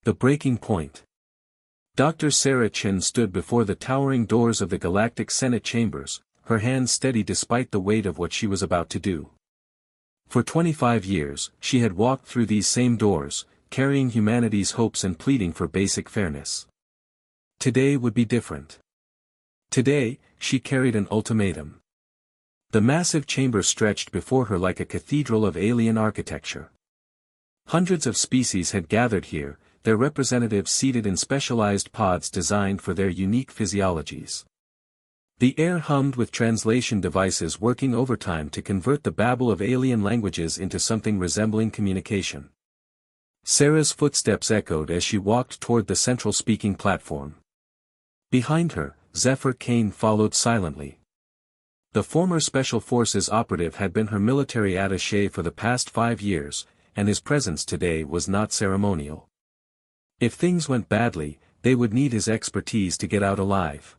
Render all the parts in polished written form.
The breaking point. Dr. Sarah Chin stood before the towering doors of the Galactic Senate chambers, her hands steady despite the weight of what she was about to do. For 25 years, she had walked through these same doors, carrying humanity's hopes and pleading for basic fairness. Today would be different. Today, she carried an ultimatum. The massive chamber stretched before her like a cathedral of alien architecture. Hundreds of species had gathered here, their representatives seated in specialized pods designed for their unique physiologies. The air hummed with translation devices working overtime to convert the babble of alien languages into something resembling communication. Sarah's footsteps echoed as she walked toward the central speaking platform. Behind her, Zephyr Kane followed silently. The former Special Forces operative had been her military attaché for the past 5 years, and his presence today was not ceremonial. If things went badly, they would need his expertise to get out alive.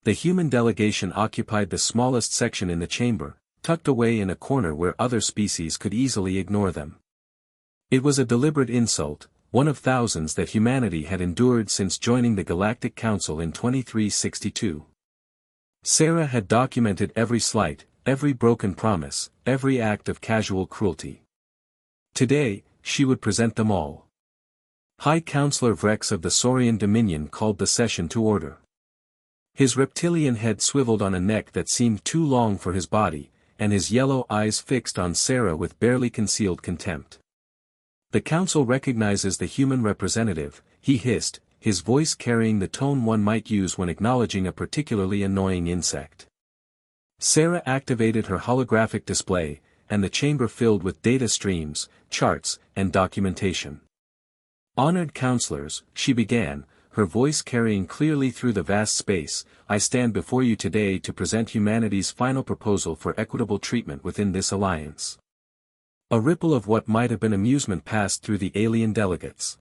The human delegation occupied the smallest section in the chamber, tucked away in a corner where other species could easily ignore them. It was a deliberate insult, one of thousands that humanity had endured since joining the Galactic Council in 2362. Sarah had documented every slight, every broken promise, every act of casual cruelty. Today, she would present them all. High Counselor Vrex of the Saurian Dominion called the session to order. His reptilian head swiveled on a neck that seemed too long for his body, and his yellow eyes fixed on Sarah with barely concealed contempt. The Council recognizes the human representative, he hissed, his voice carrying the tone one might use when acknowledging a particularly annoying insect. Sarah activated her holographic display, and the chamber filled with data streams, charts, and documentation. Honored counselors, she began, her voice carrying clearly through the vast space, I stand before you today to present humanity's final proposal for equitable treatment within this alliance. A ripple of what might have been amusement passed through the alien delegates.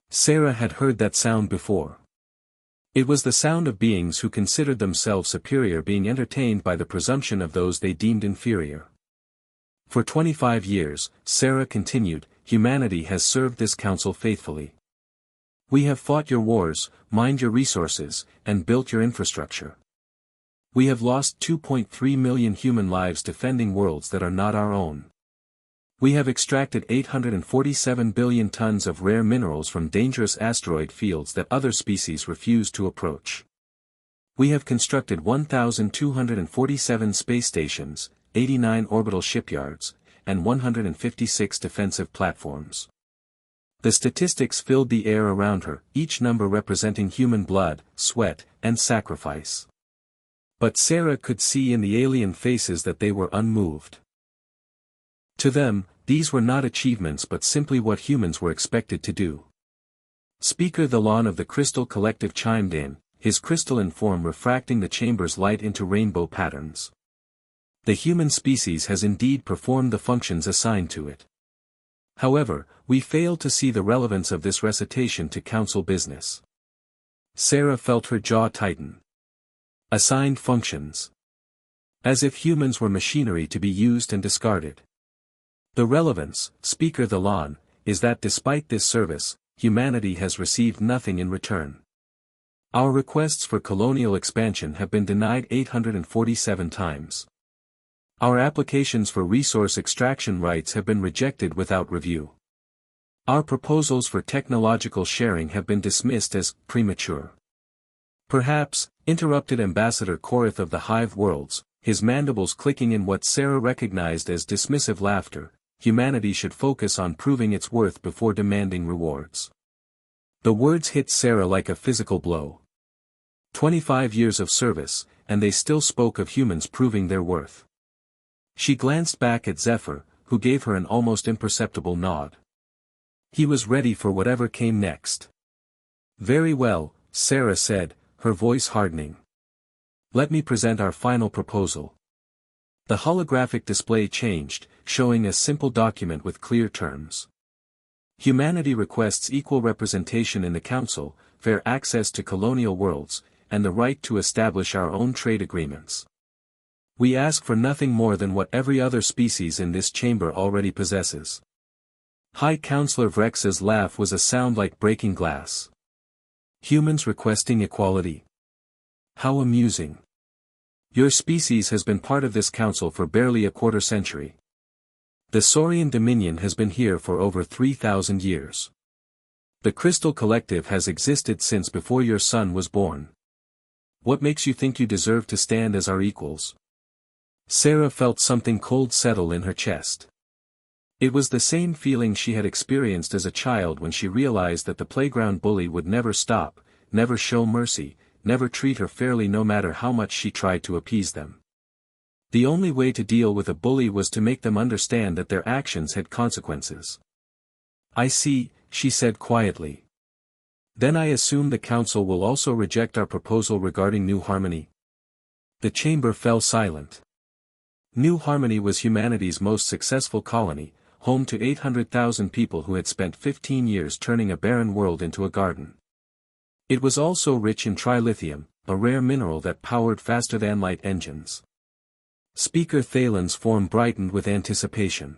Sarah had heard that sound before. It was the sound of beings who considered themselves superior being entertained by the presumption of those they deemed inferior. For 25 years, Sarah continued, humanity has served this council faithfully. We have fought your wars, mined your resources, and built your infrastructure. We have lost 2.3 million human lives defending worlds that are not our own. We have extracted 847 billion tons of rare minerals from dangerous asteroid fields that other species refuse to approach. We have constructed 1,247 space stations, 89 orbital shipyards, and 156 defensive platforms. The statistics filled the air around her, each number representing human blood, sweat, and sacrifice. But Sarah could see in the alien faces that they were unmoved. To them, these were not achievements but simply what humans were expected to do. Speaker the Lawn of the Crystal Collective chimed in, his crystalline form refracting the chamber's light into rainbow patterns. The human species has indeed performed the functions assigned to it. However, we fail to see the relevance of this recitation to council business. Sarah felt her jaw tighten. Assigned functions. As if humans were machinery to be used and discarded. The relevance, Speaker the Lawn, is that despite this service, humanity has received nothing in return. Our requests for colonial expansion have been denied 847 times. Our applications for resource extraction rights have been rejected without review. Our proposals for technological sharing have been dismissed as premature. Perhaps, interrupted Ambassador Korath of the Hive Worlds, his mandibles clicking in what Sarah recognized as dismissive laughter, humanity should focus on proving its worth before demanding rewards. The words hit Sarah like a physical blow. 25 years of service, and they still spoke of humans proving their worth. She glanced back at Zephyr, who gave her an almost imperceptible nod. He was ready for whatever came next. Very well, Sarah said, her voice hardening. Let me present our final proposal. The holographic display changed, showing a simple document with clear terms. Humanity requests equal representation in the Council, fair access to colonial worlds, and the right to establish our own trade agreements. We ask for nothing more than what every other species in this chamber already possesses. High Counselor Vrex's laugh was a sound like breaking glass. Humans requesting equality. How amusing. Your species has been part of this council for barely a quarter century. The Saurian Dominion has been here for over 3,000 years. The Crystal Collective has existed since before your son was born. What makes you think you deserve to stand as our equals? Sarah felt something cold settle in her chest. It was the same feeling she had experienced as a child when she realized that the playground bully would never stop, never show mercy, never treat her fairly no matter how much she tried to appease them. The only way to deal with a bully was to make them understand that their actions had consequences. I see, she said quietly. Then I assume the council will also reject our proposal regarding New Harmony. The chamber fell silent. New Harmony was humanity's most successful colony, home to 800,000 people who had spent 15 years turning a barren world into a garden. It was also rich in trilithium, a rare mineral that powered faster-than-light engines. Speaker Thalen's form brightened with anticipation.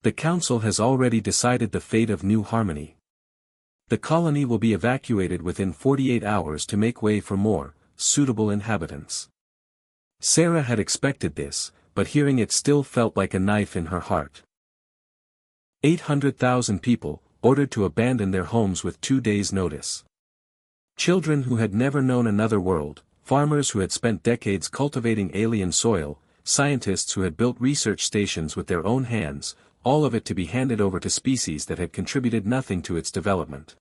The council has already decided the fate of New Harmony. The colony will be evacuated within 48 hours to make way for more, suitable inhabitants. Sarah had expected this, but hearing it still felt like a knife in her heart. 800,000 people, ordered to abandon their homes with 2 days' notice. Children who had never known another world, farmers who had spent decades cultivating alien soil, scientists who had built research stations with their own hands, all of it to be handed over to species that had contributed nothing to its development.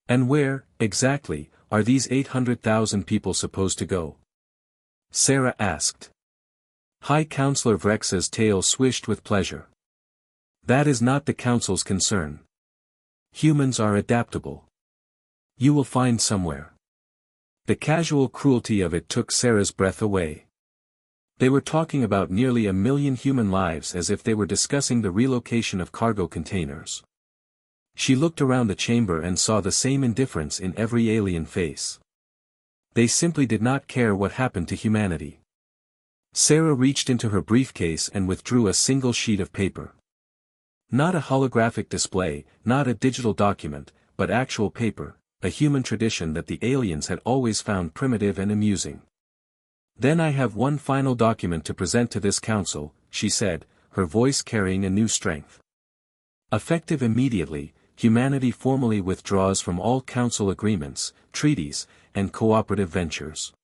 And where, exactly, are these 800,000 people supposed to go? Sarah asked. High Counselor Vrex's tail swished with pleasure. That is not the council's concern. Humans are adaptable. You will find somewhere. The casual cruelty of it took Sarah's breath away. They were talking about nearly 1 million human lives as if they were discussing the relocation of cargo containers. She looked around the chamber and saw the same indifference in every alien face. They simply did not care what happened to humanity. Sarah reached into her briefcase and withdrew a single sheet of paper. Not a holographic display, not a digital document, but actual paper, a human tradition that the aliens had always found primitive and amusing. Then I have one final document to present to this council, she said, her voice carrying a new strength. Effective immediately, humanity formally withdraws from all council agreements, treaties, and cooperative ventures.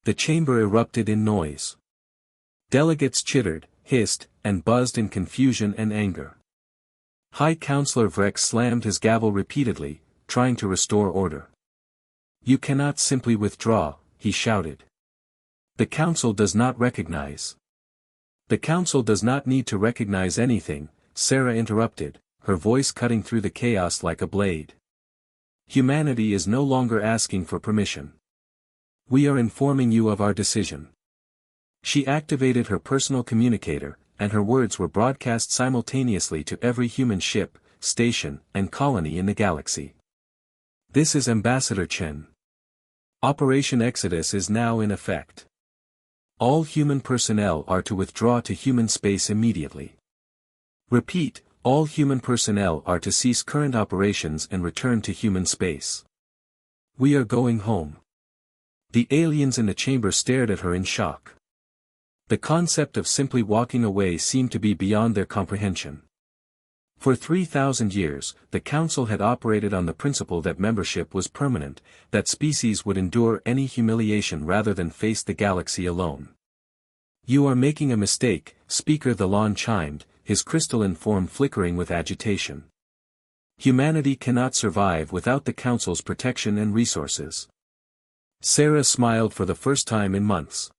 The chamber erupted in noise. Delegates chittered, hissed, and buzzed in confusion and anger. High Counselor Vrex slammed his gavel repeatedly, trying to restore order. You cannot simply withdraw, he shouted. The council does not recognize. The council does not need to recognize anything, Sarah interrupted, her voice cutting through the chaos like a blade. Humanity is no longer asking for permission. We are informing you of our decision. She activated her personal communicator, and her words were broadcast simultaneously to every human ship, station, and colony in the galaxy. This is Ambassador Chen. Operation Exodus is now in effect. All human personnel are to withdraw to human space immediately. Repeat, all human personnel are to cease current operations and return to human space. We are going home. The aliens in the chamber stared at her in shock. The concept of simply walking away seemed to be beyond their comprehension. For 3,000 years, the council had operated on the principle that membership was permanent, that species would endure any humiliation rather than face the galaxy alone. You are making a mistake, Speaker Thalon chimed, his crystalline form flickering with agitation. Humanity cannot survive without the council's protection and resources. Sarah smiled for the first time in months.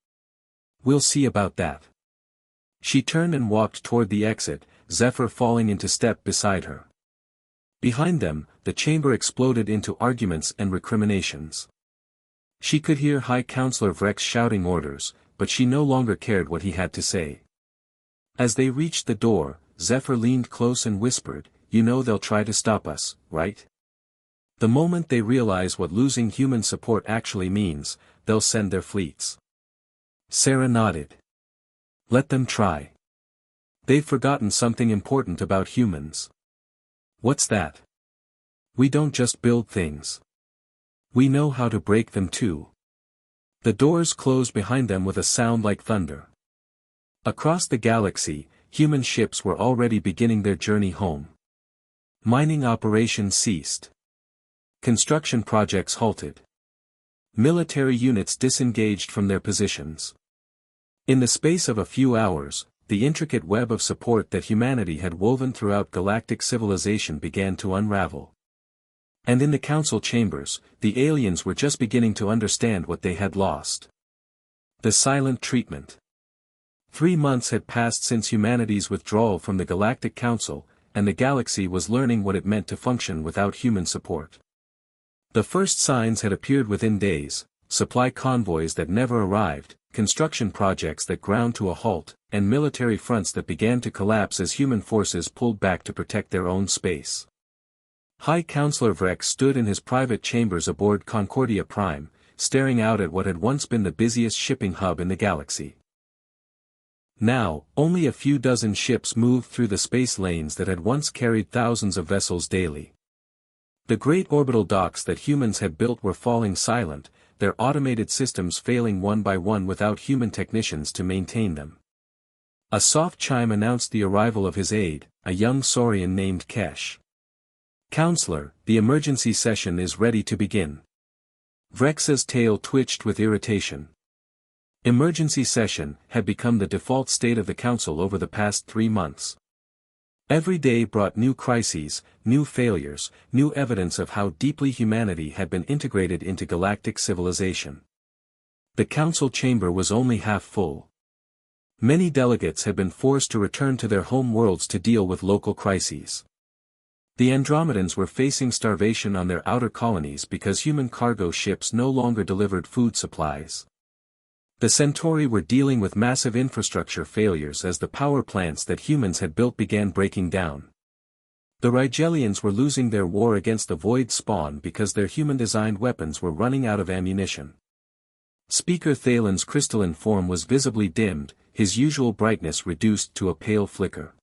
We'll see about that. She turned and walked toward the exit, Zephyr falling into step beside her. Behind them, the chamber exploded into arguments and recriminations. She could hear High Counselor Vrex shouting orders, but she no longer cared what he had to say. As they reached the door, Zephyr leaned close and whispered, "You know they'll try to stop us, right? The moment they realize what losing human support actually means, they'll send their fleets." Sarah nodded. Let them try. They've forgotten something important about humans. What's that? We don't just build things. We know how to break them too. The doors closed behind them with a sound like thunder. Across the galaxy, human ships were already beginning their journey home. Mining operations ceased. Construction projects halted. Military units disengaged from their positions. In the space of a few hours, the intricate web of support that humanity had woven throughout galactic civilization began to unravel. And in the council chambers, the aliens were just beginning to understand what they had lost. The silent treatment. 3 months had passed since humanity's withdrawal from the Galactic Council, and the galaxy was learning what it meant to function without human support. The first signs had appeared within days: supply convoys that never arrived, construction projects that ground to a halt, and military fronts that began to collapse as human forces pulled back to protect their own space. High Counselor Vrex stood in his private chambers aboard Concordia Prime, staring out at what had once been the busiest shipping hub in the galaxy. Now, only a few dozen ships moved through the space lanes that had once carried thousands of vessels daily. The great orbital docks that humans had built were falling silent, their automated systems failing one by one without human technicians to maintain them. A soft chime announced the arrival of his aide, a young Saurian named Kesh. "Counselor, the emergency session is ready to begin." Vrex's tail twitched with irritation. Emergency session had become the default state of the council over the past 3 months. Every day brought new crises, new failures, new evidence of how deeply humanity had been integrated into galactic civilization. The council chamber was only half full. Many delegates had been forced to return to their home worlds to deal with local crises. The Andromedans were facing starvation on their outer colonies because human cargo ships no longer delivered food supplies. The Centauri were dealing with massive infrastructure failures as the power plants that humans had built began breaking down. The Rigelians were losing their war against the Void Spawn because their human-designed weapons were running out of ammunition. Speaker Thalen's crystalline form was visibly dimmed, his usual brightness reduced to a pale flicker.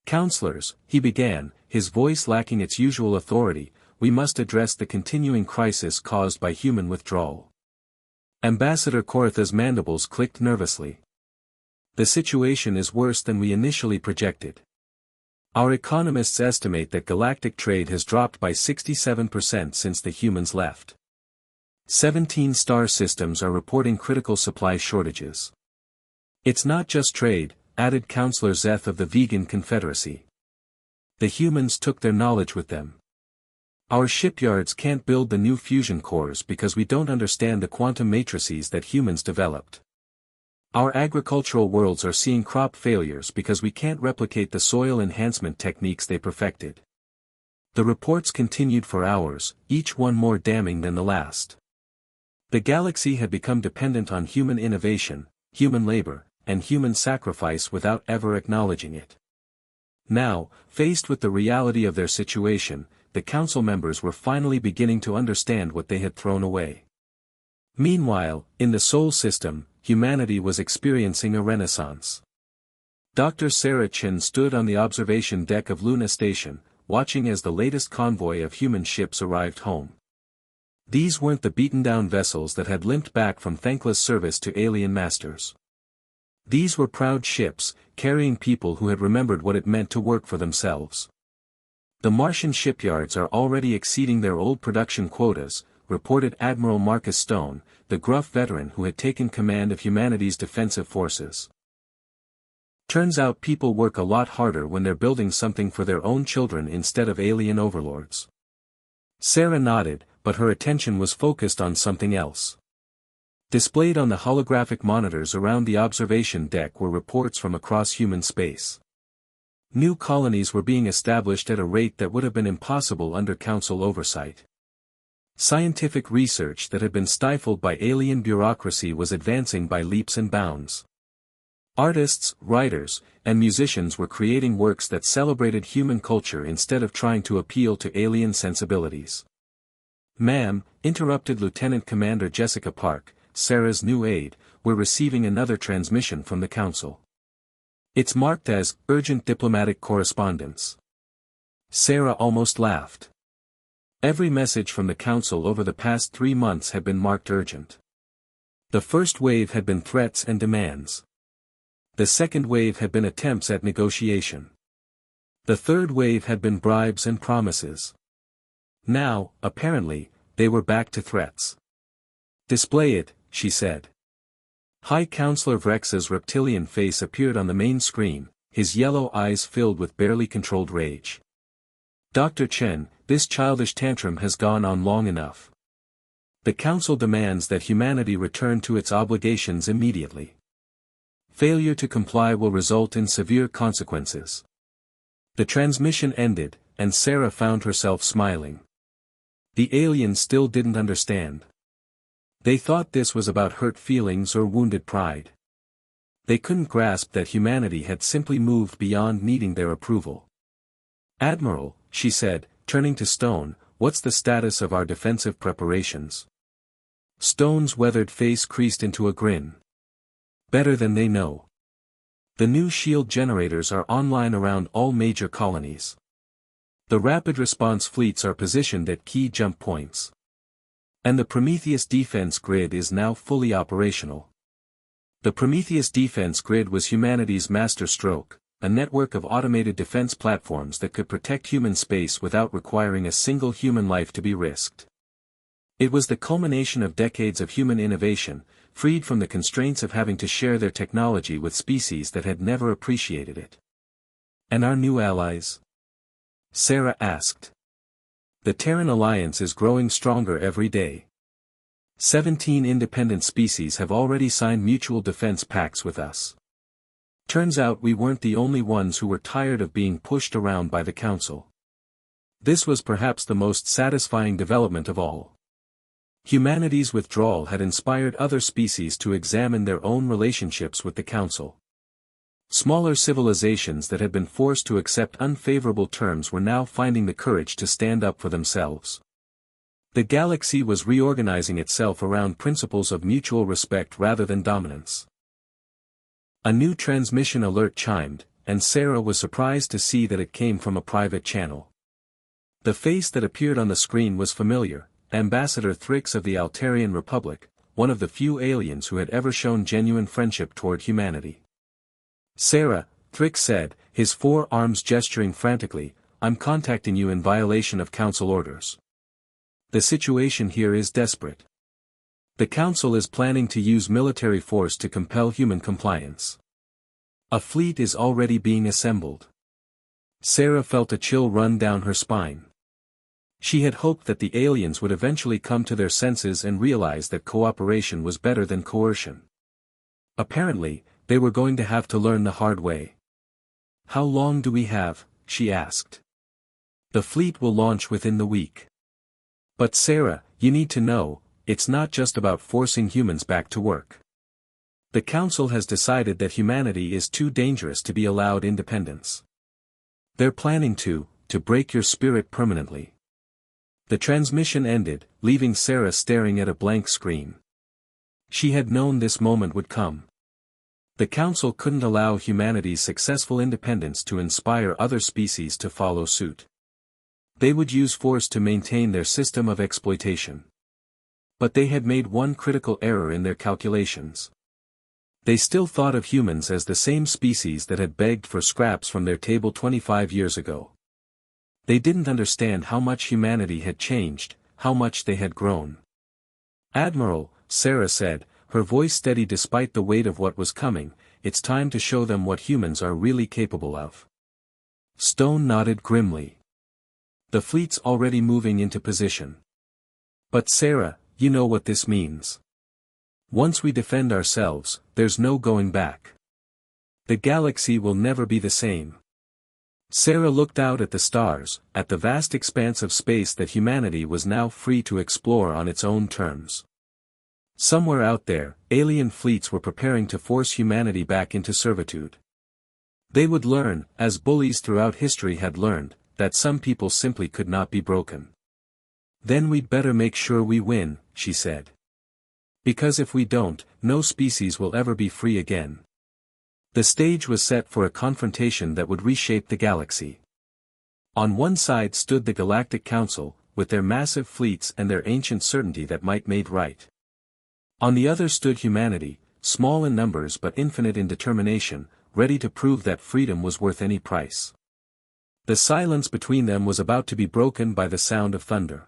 "Counselors," he began, his voice lacking its usual authority, "we must address the continuing crisis caused by human withdrawal." Ambassador Koritha's mandibles clicked nervously. "The situation is worse than we initially projected. Our economists estimate that galactic trade has dropped by 67% since the humans left. 17 star systems are reporting critical supply shortages. It's not just trade," added Counselor Zeth of the Vegan Confederacy. "The humans took their knowledge with them. Our shipyards can't build the new fusion cores because we don't understand the quantum matrices that humans developed. Our agricultural worlds are seeing crop failures because we can't replicate the soil enhancement techniques they perfected." The reports continued for hours, each one more damning than the last. The galaxy had become dependent on human innovation, human labor, and human sacrifice without ever acknowledging it. Now, faced with the reality of their situation, the council members were finally beginning to understand what they had thrown away. Meanwhile, in the Sol system, humanity was experiencing a renaissance. Dr. Sarah Chin stood on the observation deck of Luna Station, watching as the latest convoy of human ships arrived home. These weren't the beaten-down vessels that had limped back from thankless service to alien masters. These were proud ships, carrying people who had remembered what it meant to work for themselves. "The Martian shipyards are already exceeding their old production quotas," reported Admiral Marcus Stone, the gruff veteran who had taken command of humanity's defensive forces. "Turns out people work a lot harder when they're building something for their own children instead of alien overlords." Sarah nodded, but her attention was focused on something else. Displayed on the holographic monitors around the observation deck were reports from across human space. New colonies were being established at a rate that would have been impossible under council oversight. Scientific research that had been stifled by alien bureaucracy was advancing by leaps and bounds. Artists, writers, and musicians were creating works that celebrated human culture instead of trying to appeal to alien sensibilities. "Ma'am," interrupted Lieutenant Commander Jessica Park, Sarah's new aide, "we're receiving another transmission from the council." It's marked as urgent diplomatic correspondence. Sarah almost laughed. Every message from the Council over the past 3 months had been marked urgent. The first wave had been threats and demands. The second wave had been attempts at negotiation. The third wave had been bribes and promises. Now, apparently, they were back to threats. "Display it," she said. High Counselor Vrex's reptilian face appeared on the main screen, his yellow eyes filled with barely controlled rage. "Dr. Chen, this childish tantrum has gone on long enough. The Council demands that humanity return to its obligations immediately. Failure to comply will result in severe consequences." The transmission ended, and Sarah found herself smiling. The aliens still didn't understand. They thought this was about hurt feelings or wounded pride. They couldn't grasp that humanity had simply moved beyond needing their approval. "Admiral," she said, turning to Stone, "what's the status of our defensive preparations?" Stone's weathered face creased into a grin. "Better than they know. The new shield generators are online around all major colonies. The rapid response fleets are positioned at key jump points. And the Prometheus defense grid is now fully operational." The Prometheus defense grid was humanity's masterstroke, a network of automated defense platforms that could protect human space without requiring a single human life to be risked. It was the culmination of decades of human innovation, freed from the constraints of having to share their technology with species that had never appreciated it. "And our new allies?" Sarah asked. "The Terran Alliance is growing stronger every day. 17 independent species have already signed mutual defense pacts with us. Turns out we weren't the only ones who were tired of being pushed around by the Council." This was perhaps the most satisfying development of all. Humanity's withdrawal had inspired other species to examine their own relationships with the Council. Smaller civilizations that had been forced to accept unfavorable terms were now finding the courage to stand up for themselves. The galaxy was reorganizing itself around principles of mutual respect rather than dominance. A new transmission alert chimed, and Sarah was surprised to see that it came from a private channel. The face that appeared on the screen was familiar: Ambassador Thrix of the Altarian Republic, one of the few aliens who had ever shown genuine friendship toward humanity. "Sarah," Thrix said, his 4 arms gesturing frantically, "I'm contacting you in violation of Council orders. The situation here is desperate. The Council is planning to use military force to compel human compliance. A fleet is already being assembled." Sarah felt a chill run down her spine. She had hoped that the aliens would eventually come to their senses and realize that cooperation was better than coercion. Apparently, they were going to have to learn the hard way. "How long do we have?" she asked. "The fleet will launch within the week." "But Sarah, you need to know, it's not just about forcing humans back to work. The Council has decided that humanity is too dangerous to be allowed independence. They're planning to break your spirit permanently." The transmission ended, leaving Sarah staring at a blank screen. She had known this moment would come. The Council couldn't allow humanity's successful independence to inspire other species to follow suit. They would use force to maintain their system of exploitation. But they had made one critical error in their calculations. They still thought of humans as the same species that had begged for scraps from their table 25 years ago. They didn't understand how much humanity had changed, how much they had grown. "Admiral," Sarah said, her voice steady despite the weight of what was coming, "it's time to show them what humans are really capable of." Stone nodded grimly. "The fleet's already moving into position. But Sarah, you know what this means. Once we defend ourselves, there's no going back. The galaxy will never be the same." Sarah looked out at the stars, at the vast expanse of space that humanity was now free to explore on its own terms. Somewhere out there, alien fleets were preparing to force humanity back into servitude. They would learn, as bullies throughout history had learned, that some people simply could not be broken. "Then we'd better make sure we win," she said. "Because if we don't, no species will ever be free again." The stage was set for a confrontation that would reshape the galaxy. On one side stood the Galactic Council, with their massive fleets and their ancient certainty that might made right. On the other stood humanity, small in numbers but infinite in determination, ready to prove that freedom was worth any price. The silence between them was about to be broken by the sound of thunder.